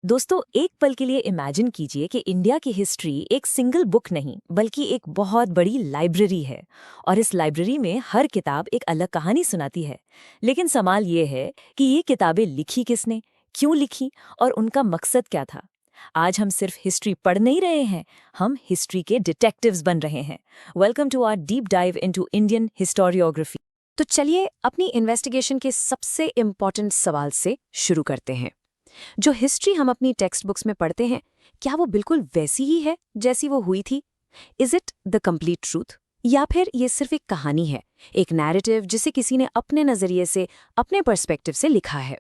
दोस्तों, एक पल के लिए इमेजिन कीजिए कि इंडिया की हिस्ट्री एक सिंगल बुक नहीं बल्कि एक बहुत बड़ी लाइब्रेरी है। और इस लाइब्रेरी में हर किताब एक अलग कहानी सुनाती है। लेकिन सवाल ये है कि ये किताबें लिखी किसने, क्यों लिखी और उनका मकसद क्या था। आज हम सिर्फ हिस्ट्री पढ़ नहीं रहे हैं, हम हिस्ट्री के डिटेक्टिव्स बन रहे हैं। Welcome to our deep dive into Indian historiography. तो चलिए अपनी इन्वेस्टिगेशन के सबसे इम्पोर्टेंट सवाल से शुरू करते हैं। जो हिस्ट्री हम अपनी टेक्स्ट बुक्स में पढ़ते हैं, क्या वो बिल्कुल वैसी ही है जैसी वो हुई थी? Is it the complete truth, या फिर ये सिर्फ एक कहानी है, एक नैरेटिव जिसे किसी ने अपने नजरिए से, अपने पर्सपेक्टिव से लिखा है?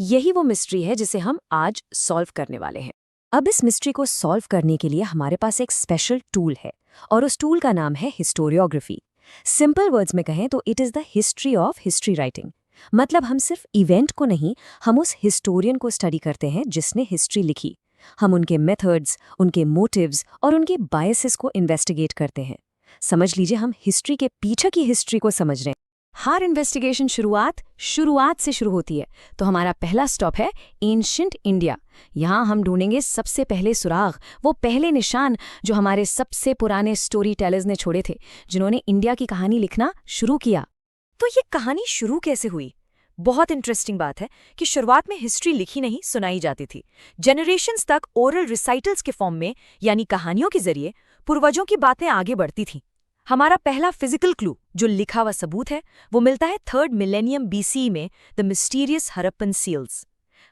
यही वो मिस्ट्री है जिसे हम आज सॉल्व करने वाले हैं। अब इस मिस्ट्री को सॉल्व करने के लिए हमारे पास एक स्पेशल टूल है, और उस टूल का नाम है हिस्टोरियोग्राफी। सिंपल वर्ड्स में कहें तो it is the history of history writing. मतलब हम सिर्फ इवेंट को नहीं, हम उस हिस्टोरियन को स्टडी करते हैं जिसने हिस्ट्री लिखी। हम उनके मेथड्स, उनके मोटिव्स और उनके बायसेस को इन्वेस्टिगेट करते हैं। समझ लीजिए, हम हिस्ट्री के पीछे की हिस्ट्री को समझ रहे हैं। हर इन्वेस्टिगेशन शुरुआत से शुरू होती है। तो हमारा पहला स्टॉप है एंशिएंट इंडिया। यहाँ हम ढूंढेंगे सबसे पहले सुराग, वो पहले निशान जो हमारे सबसे पुराने स्टोरी टेलर्स ने छोड़े थे, जिन्होंने इंडिया की कहानी लिखना शुरू किया। तो ये कहानी शुरू कैसे हुई? बहुत इंटरेस्टिंग बात है कि शुरुआत में हिस्ट्री लिखी नहीं, सुनाई जाती थी। जनरेशन्स तक ओरल रिसाइटल्स के फॉर्म में, यानी कहानियों के जरिए पूर्वजों की बातें आगे बढ़ती थीं। हमारा पहला फिजिकल क्लू, जो लिखा हुआ सबूत है, वो मिलता है 3rd मिलेनियम BCE में, द मिस्टीरियस हरप्पन सील्स।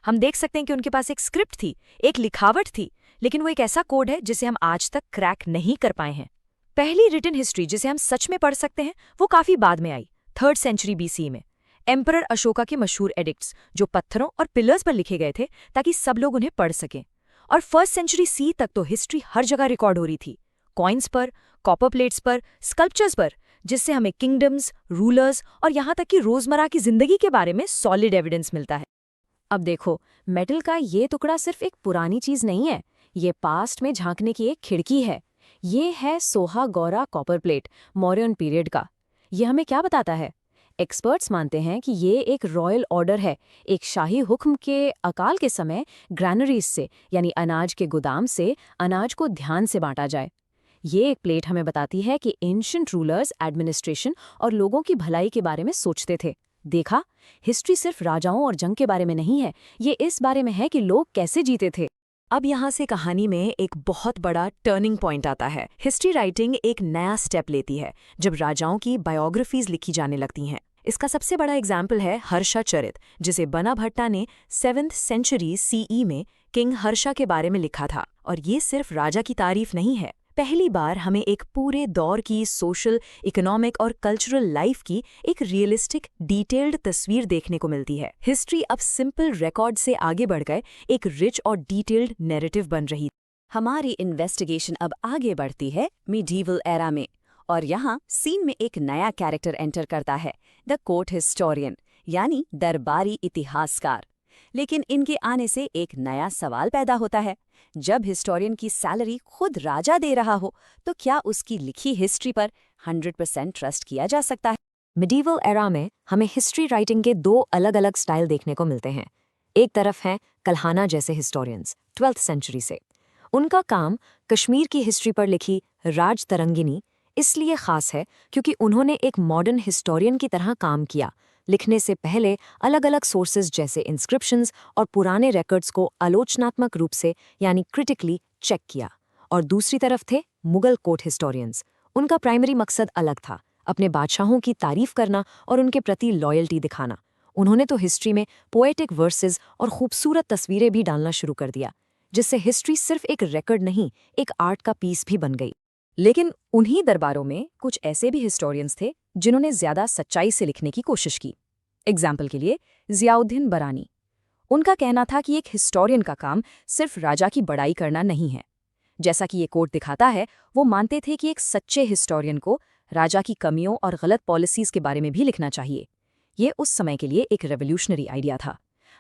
हम देख सकते हैं कि उनके पास एक स्क्रिप्ट थी, एक लिखावट थी, लेकिन वो एक ऐसा कोड है जिसे हम आज तक क्रैक नहीं कर पाए हैं। पहली रिटन हिस्ट्री जिसे हम सच में पढ़ सकते हैं, वो काफी बाद में आई, 3rd सेंचुरी BCE में। एम्परर अशोका के मशहूर एडिक्ट्स, जो पत्थरों और पिलर्स पर लिखे गए थे ताकि सब लोग उन्हें पढ़ सकें। और 1st सेंचुरी C तक तो हिस्ट्री हर जगह रिकॉर्ड हो रही थी, कॉइन्स पर, कॉपर प्लेट्स पर, स्कल्पचर्स पर, जिससे हमें किंगडम्स, रूलर्स और यहाँ तक कि रोजमर्रा की जिंदगी के बारे में सॉलिड एविडेंस मिलता है। अब देखो, मेटल का ये टुकड़ा सिर्फ एक पुरानी चीज नहीं है, ये पास्ट में झांकने की एक खिड़की है। ये है Soha Gaura copper plate, Mauryan period का। ये हमें क्या बताता है? एक्सपर्ट्स मानते हैं कि ये एक रॉयल ऑर्डर है, एक शाही हुक्म के अकाल के समय ग्रैनरीज से, यानी अनाज के गोदाम से अनाज को ध्यान से बांटा जाए। ये एक प्लेट हमें बताती है कि एंशिएंट रूलर्स एडमिनिस्ट्रेशन और लोगों की भलाई के बारे में सोचते थे। देखा, हिस्ट्री सिर्फ राजाओं और जंग के बारे में नहीं है, ये इस बारे में है कि लोग कैसे जीते थे। अब यहाँ से कहानी में एक बहुत बड़ा टर्निंग पॉइंट आता है। हिस्ट्री राइटिंग एक नया स्टेप लेती है जब राजाओं की बायोग्राफीज लिखी जाने लगती हैं। इसका सबसे बड़ा एग्जाम्पल है हर्षचरित, जिसे बना भट्टा ने 7th सेंचुरी CE में किंग हर्षा के बारे में लिखा था। और ये सिर्फ राजा की तारीफ नहीं है, पहली बार हमें एक पूरे दौर की सोशल, इकोनॉमिक और कल्चरल लाइफ की एक रियलिस्टिक, डिटेल्ड तस्वीर देखने को मिलती है। हिस्ट्री अब सिंपल रिकॉर्ड से आगे बढ़ गए एक रिच और डिटेल्ड नैरेटिव बन रही। हमारी इन्वेस्टिगेशन अब आगे बढ़ती है मिडीवल एरा में, और यहाँ सीन में एक नया कैरेक्टर एंटर करता है, द कोर्ट हिस्टोरियन, यानी दरबारी इतिहासकार। लेकिन इनके आने से एक नया सवाल पैदा होता है। जब हिस्टोरियन की सैलरी खुद राजा दे रहा हो, तो क्या उसकी लिखी हिस्ट्री पर 100% ट्रस्ट किया जा सकता है? मिडीवल एरा में हमें हिस्ट्री राइटिंग के 2 अलग अलग स्टाइल देखने को मिलते हैं। एक तरफ हैं कल्हाना जैसे हिस्टोरियंस 12th सेंचुरी से। उनका काम कश्मीर की हिस्ट्री पर लिखी राज तरंगिनी इसलिए खास है क्योंकि उन्होंने एक मॉडर्न हिस्टोरियन की तरह काम किया। लिखने से पहले अलग अलग सोर्सेज जैसे इंस्क्रिप्शंस और पुराने रिकॉर्ड्स को आलोचनात्मक रूप से, यानी क्रिटिकली, चेक किया। और दूसरी तरफ थे मुगल कोर्ट हिस्टोरियंस। उनका प्राइमरी मकसद अलग था, अपने बादशाहों की तारीफ करना और उनके प्रति लॉयल्टी दिखाना। उन्होंने तो हिस्ट्री में पोएटिक वर्सेस और खूबसूरत तस्वीरें भी डालना शुरू कर दिया, जिससे हिस्ट्री सिर्फ एक रिकॉर्ड नहीं, एक आर्ट का पीस भी बन गई। लेकिन उन्हीं दरबारों में कुछ ऐसे भी हिस्टोरियंस थे जिन्होंने ज्यादा सच्चाई से लिखने की कोशिश की। एग्जाम्पल के लिए जियाउद्दीन बरानी। उनका कहना था कि एक हिस्टोरियन का काम सिर्फ राजा की बड़ाई करना नहीं है। जैसा कि ये कोट दिखाता है, वो मानते थे कि एक सच्चे हिस्टोरियन को राजा की कमियों और गलत पॉलिसीज के बारे में भी लिखना चाहिए। ये उस समय के लिए एक रेवोल्यूशनरी आइडिया था।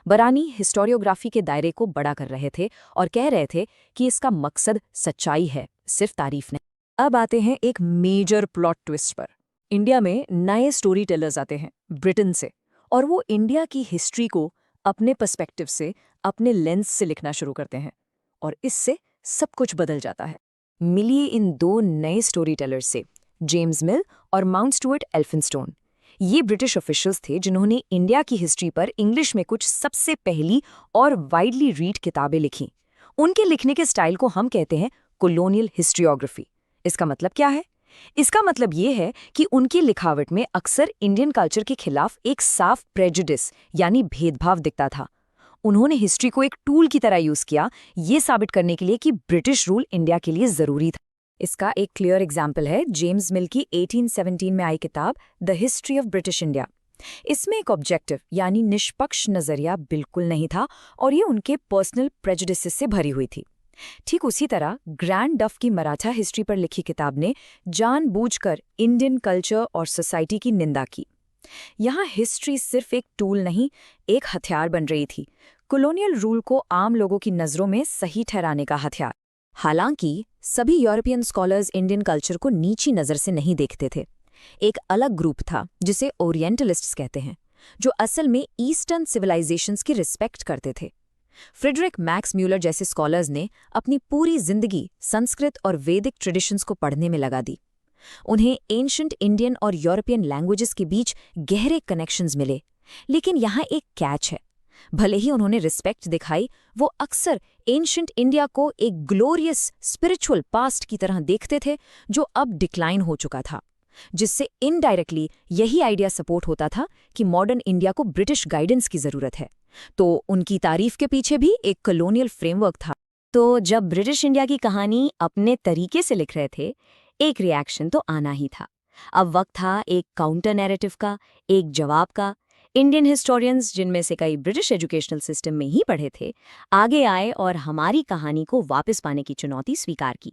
बरानी हिस्टोरियोग्राफी के दायरे को बड़ा कर रहे थे और कह रहे थे कि इसका मकसद सच्चाई है, सिर्फ तारीफ नहीं। अब आते हैं एक मेजर प्लॉट ट्विस्ट पर। इंडिया में नए स्टोरी टेलर्स आते हैं ब्रिटेन से, और वो इंडिया की हिस्ट्री को अपने पर्सपेक्टिव से, अपने लेंस से लिखना शुरू करते हैं और इससे सब कुछ बदल जाता है। मिलिए इन दो नए स्टोरी टेलर्स से, जेम्स मिल और माउंट स्टुअर्ट एल्फिंस्टोन। ये ब्रिटिश ऑफिशियल्स थे जिन्होंने इंडिया की हिस्ट्री पर इंग्लिश में कुछ सबसे पहली और वाइडली रीड किताबें लिखीं। उनके लिखने के स्टाइल को हम कहते हैं कॉलोनियल हिस्ट्रियोग्राफी। इसका मतलब क्या है? इसका मतलब ये है कि उनकी लिखावट में अक्सर इंडियन कल्चर के खिलाफ एक साफ प्रेजुडिस यानी भेदभाव दिखता था। उन्होंने हिस्ट्री को एक टूल की तरह यूज किया, ये साबित करने के लिए कि ब्रिटिश रूल इंडिया के लिए जरूरी था। इसका एक क्लियर एग्जाम्पल है जेम्स मिल की 1817 में आई किताब the history of British India. इसमें एक ऑब्जेक्टिव यानी निष्पक्ष नजरिया बिल्कुल नहीं था और ये उनके पर्सनल प्रेजुडिसेस से भरी हुई थी। ठीक उसी तरह ग्रैंड डफ की मराठा हिस्ट्री पर लिखी किताब ने जानबूझकर इंडियन कल्चर और सोसाइटी की निंदा की। यहाँ हिस्ट्री सिर्फ एक टूल नहीं, एक हथियार बन रही थी, कॉलोनियल रूल को आम लोगों की नज़रों में सही ठहराने का हथियार। हालांकि सभी यूरोपियन स्कॉलर्स इंडियन कल्चर को नीची नज़र से नहीं देखते थे। एक अलग ग्रुप था जिसे ओरिएंटलिस्ट्स कहते हैं, जो असल में ईस्टर्न सिविलाइजेशंस की रिस्पेक्ट करते थे। फ्रेडरिक मैक्स म्यूलर जैसे स्कॉलर्स ने अपनी पूरी जिंदगी संस्कृत और वैदिक ट्रेडिशंस को पढ़ने में लगा दी। उन्हें एंशंट इंडियन और यूरोपियन लैंग्वेजेस के बीच गहरे कनेक्शंस मिले। लेकिन यहाँ एक कैच है, भले ही उन्होंने रिस्पेक्ट दिखाई, वो अक्सर एंशंट इंडिया को एक ग्लोरियस स्पिरिचुअल पास्ट की तरह देखते थे जो अब डिक्लाइन हो चुका था, जिससे इनडायरेक्टली यही आइडिया सपोर्ट होता था कि मॉडर्न इंडिया को ब्रिटिश गाइडेंस की जरूरत है। तो उनकी तारीफ के पीछे भी एक कॉलोनियल फ्रेमवर्क था। तो जब ब्रिटिश इंडिया की कहानी अपने तरीके से लिख रहे थे, एक रिएक्शन तो आना ही था। अब वक्त था एक काउंटर नैरेटिव का, एक जवाब का। इंडियन हिस्टोरियंस, जिनमें से कई ब्रिटिश एजुकेशनल सिस्टम में ही पढ़े थे, आगे आए और हमारी कहानी को वापस पाने की चुनौती स्वीकार की।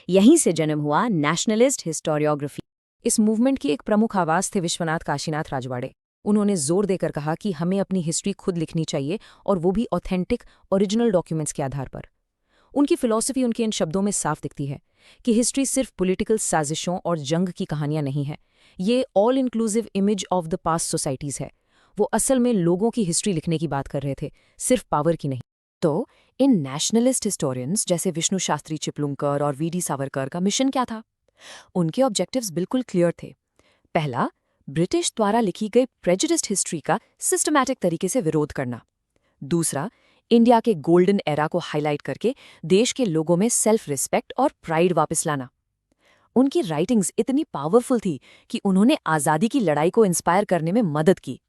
यहीं से जन्म हुआ नेशनलिस्ट हिस्टोरियोग्राफी। इस मूवमेंट की एक प्रमुख आवाज थे विश्वनाथ काशीनाथ राजवाड़े। उन्होंने जोर देकर कहा कि हमें अपनी हिस्ट्री खुद लिखनी चाहिए, और वो भी ऑथेंटिक ओरिजिनल डॉक्यूमेंट्स के आधार पर। उनकी फिलॉसफी उनके इन शब्दों में साफ दिखती है कि हिस्ट्री सिर्फ पॉलिटिकल साजिशों और जंग की कहानियां नहीं है, ये all inclusive image of the past societies है। वो असल में लोगों की हिस्ट्री लिखने की बात कर रहे थे, सिर्फ पावर की नहीं। तो इन नेशनलिस्ट हिस्टोरियंस जैसे विष्णु शास्त्री चिपलुंकर और वी.डी. सावरकर का मिशन क्या था? उनके ऑब्जेक्टिव्स बिल्कुल क्लियर थे। पहला, ब्रिटिश द्वारा लिखी गई प्रेजुडिस्ड हिस्ट्री का सिस्टमैटिक तरीके से विरोध करना। दूसरा, इंडिया के गोल्डन एरा को हाईलाइट करके देश के लोगों में सेल्फ रिस्पेक्ट और प्राइड वापस लाना। उनकी राइटिंग्स इतनी पावरफुल थी कि उन्होंने आज़ादी की लड़ाई को इंस्पायर करने में मदद की।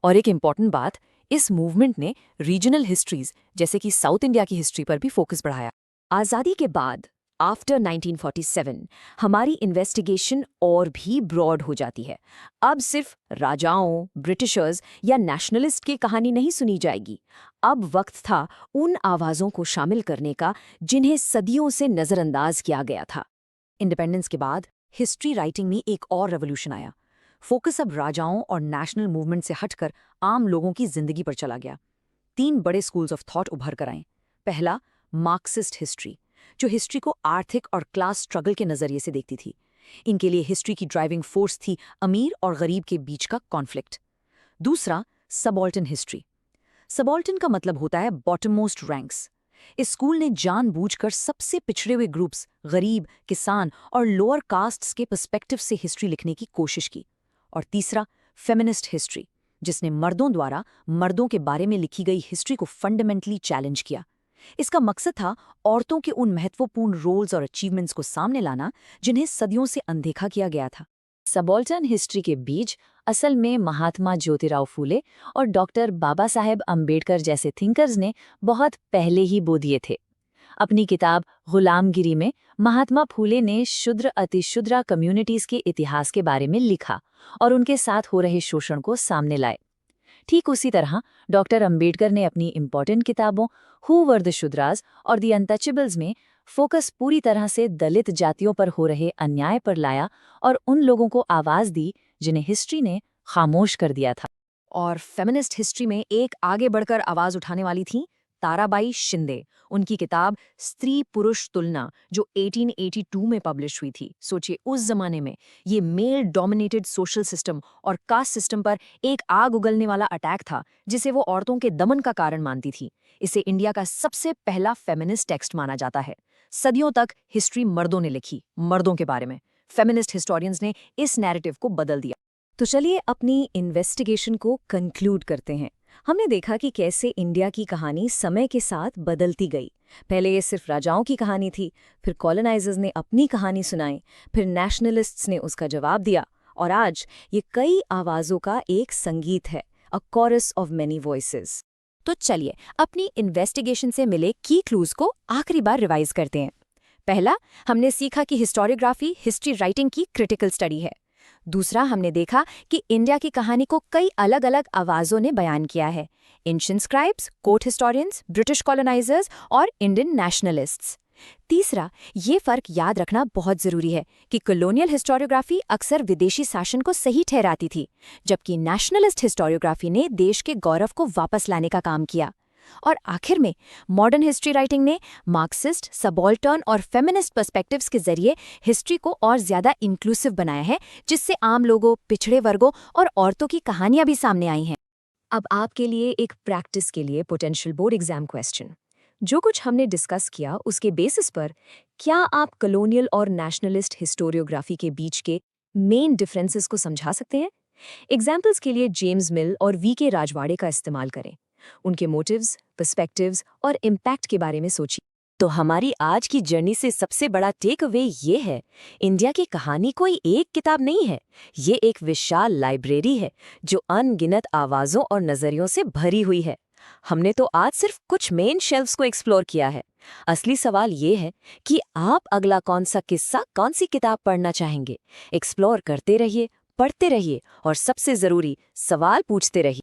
और एक इम्पॉर्टेंट बात, इस मूवमेंट ने रीजनल हिस्ट्रीज जैसे कि साउथ इंडिया की हिस्ट्री पर भी फोकस बढ़ाया। आज़ादी के बाद आफ्टर 1947 हमारी इन्वेस्टिगेशन और भी ब्रॉड हो जाती है। अब सिर्फ राजाओं, ब्रिटिशर्स या नेशनलिस्ट की कहानी नहीं सुनी जाएगी। अब वक्त था उन आवाज़ों को शामिल करने का जिन्हें सदियों से नज़रअंदाज किया गया था। इंडिपेंडेंस के बाद हिस्ट्री राइटिंग में एक और रेवोल्यूशन आया। फोकस अब राजाओं और नेशनल मूवमेंट से हटकर आम लोगों की जिंदगी पर चला गया। 3 बड़े स्कूल्स ऑफ थॉट उभर कर आए। पहला, मार्क्सिस्ट हिस्ट्री, जो हिस्ट्री को आर्थिक और क्लास स्ट्रगल के नजरिए से देखती थी। इनके लिए हिस्ट्री की ड्राइविंग फोर्स थी अमीर और गरीब के बीच का कॉन्फ्लिक्ट। दूसरा, सबॉल्टन हिस्ट्री। सबॉल्टन का मतलब होता है बॉटम मोस्ट रैंक्स। इस स्कूल ने जानबूझकर सबसे पिछड़े हुए ग्रुप्स, गरीब, किसान और लोअर कास्ट्स के पर्सपेक्टिव से हिस्ट्री लिखने की कोशिश की। और तीसरा, फेमिनिस्ट हिस्ट्री, जिसने मर्दों द्वारा मर्दों के बारे में लिखी गई हिस्ट्री को फंडामेंटली चैलेंज किया। इसका मकसद था औरतों के उन महत्वपूर्ण रोल्स और अचीवमेंट्स को सामने लाना जिन्हें सदियों से अनदेखा किया गया था। सबॉल्टन हिस्ट्री के बीज असल में महात्मा ज्योतिराव फूले और डॉक्टर बाबा साहेब अम्बेडकर जैसे थिंकर्स ने बहुत पहले ही बो दिए थे। अपनी किताब गुलामगिरी में महात्मा फूले ने शूद्र अतिशूद्रा कम्युनिटीज के इतिहास के बारे में लिखा और उनके साथ हो रहे शोषण को सामने लाए। ठीक उसी तरह डॉक्टर अंबेडकर ने अपनी इम्पॉर्टेंट किताबों हु वर द शूद्रास और द अनटचेबल्स में फोकस पूरी तरह से दलित जातियों पर हो रहे अन्याय पर लाया और उन लोगों को आवाज दी जिन्हें हिस्ट्री ने खामोश कर दिया था। और फेमिनिस्ट हिस्ट्री में एक आगे बढ़कर आवाज उठाने वाली थी ताराबाई शिंदे। उनकी किताब स्त्री पुरुष तुलना जो 1882 में पब्लिश हुई थी। सोचिए उस जमाने में ये मेल डोमिनेटेड सोशल सिस्टम और कास्ट सिस्टम पर एक आग उगलने वाला अटैक था, जिसे वो औरतों के दमन का कारण मानती थी। इसे इंडिया का सबसे पहला फेमिनिस्ट टेक्स्ट माना जाता है। सदियों तक हिस्ट्री मर्दों ने लिखी, मर्दों के बारे में। फेमिनिस्ट हिस्टोरियंस ने इस नैरेटिव को बदल दिया। तो चलिए अपनी इन्वेस्टिगेशन को कंक्लूड करते हैं। हमने देखा कि कैसे इंडिया की कहानी समय के साथ बदलती गई। पहले ये सिर्फ राजाओं की कहानी थी, फिर कॉलोनाइजर्स ने अपनी कहानी सुनाई, फिर नेशनलिस्ट्स ने उसका जवाब दिया, और आज ये कई आवाज़ों का एक संगीत है, अ कोरस ऑफ मेनी वॉइसेस। तो चलिए अपनी इन्वेस्टिगेशन से मिले की क्लूज को आखिरी बार रिवाइज करते हैं। पहला, हमने सीखा कि हिस्टोरियोग्राफी हिस्ट्री राइटिंग की क्रिटिकल स्टडी है। दूसरा, हमने देखा कि इंडिया की कहानी को कई अलग अलग आवाज़ों ने बयान किया है। Ancient scribes, court historians, British colonisers और इंडियन नेशनलिस्ट्स। तीसरा, ये फर्क याद रखना बहुत ज़रूरी है कि कॉलोनियल हिस्टोरियोग्राफी अक्सर विदेशी शासन को सही ठहराती थी, जबकि नेशनलिस्ट हिस्टोरियोग्राफी ने देश के गौरव को वापस लाने का काम किया। और आखिर में मॉडर्न हिस्ट्री राइटिंग ने मार्क्सिस्ट, सबॉल्टर्न और फेमिनिस्ट पर्सपेक्टिव्स के जरिए हिस्ट्री को और ज़्यादा इंक्लूसिव बनाया है, जिससे आम लोगों, पिछड़े वर्गों और औरतों की कहानियां भी सामने आई हैं। अब आपके लिए एक प्रैक्टिस के लिए पोटेंशियल बोर्ड एग्जाम क्वेश्चन। जो कुछ हमने डिस्कस किया उसके बेसिस पर क्या आप कॉलोनियल और नेशनलिस्ट हिस्टोरियोग्राफी के बीच के मेन डिफरेंसेस को समझा सकते हैं? एग्जाम्पल्स के लिए जेम्स मिल और वी.के. राजवाड़े का इस्तेमाल करें। उनके मोटिव्स, पर्सपेक्टिव्स और इम्पैक्ट के बारे में सोचिए। तो हमारी आज की जर्नी से सबसे बड़ा टेक अवे ये है, इंडिया की कहानी कोई एक किताब नहीं है, ये एक विशाल लाइब्रेरी है जो अनगिनत आवाज़ों और नज़रियों से भरी हुई है। हमने तो आज सिर्फ कुछ मेन शेल्फ्स को एक्सप्लोर किया है। असली सवाल ये है कि आप अगला कौन सा किस्सा, कौन सी किताब पढ़ना चाहेंगे। एक्सप्लोर करते रहिए, पढ़ते रहिए और सबसे ज़रूरी सवाल पूछते रहिए।